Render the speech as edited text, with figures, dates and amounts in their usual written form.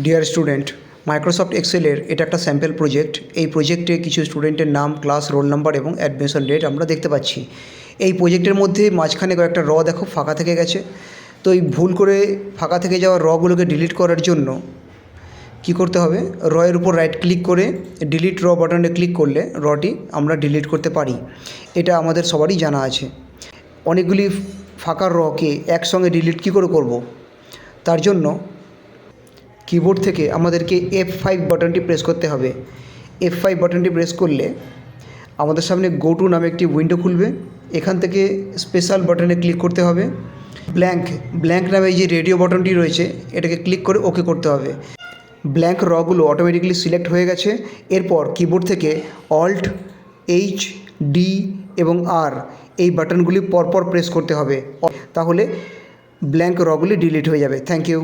Dear student, Microsoft এক্সেলের এটা একটা sample project. এই প্রজেক্টে কিছু স্টুডেন্টের নাম, ক্লাস, রোল নাম্বার এবং অ্যাডমিশন ডেট আমরা দেখতে পাচ্ছি। এই প্রজেক্টের মধ্যে মাঝখানে কয়েকটা দেখো ফাঁকা থেকে গেছে। তো এই ভুল করে ফাঁকা থেকে যাওয়া গুলোকে ডিলিট করার জন্য কি করতে হবে, এর উপর রাইট ক্লিক করে ডিলিট বাটনে ক্লিক করলে টি আমরা ডিলিট করতে পারি। এটা আমাদের সবারই জানা আছে। অনেকগুলি ফাঁকা কে একসঙ্গে ডিলিট কী করে করব, তার জন্য কিবোর্ড থেকে আমাদেরকে F5 বাটনটি প্রেস করতে হবে। F5 বাটনটি প্রেস করলে আমাদের সামনে গো টু নামে একটি উইন্ডো খুলবে। এখান থেকে স্পেশাল বাটনে ক্লিক করতে হবে। ব্ল্যাঙ্ক নামে যে রেডিও বাটনটি রয়েছে এটাকে ক্লিক করে ওকে করতে হবে। ব্ল্যাঙ্ক গুলো অটোমেটিক্যালি সিলেক্ট হয়ে গেছে। এরপর কিবোর্ড থেকে Alt H D এবং R এই বাটনগুলি পরপর প্রেস করতে হবে, তাহলে ব্ল্যাঙ্ক গুলি ডিলিট হয়ে যাবে। Thank you.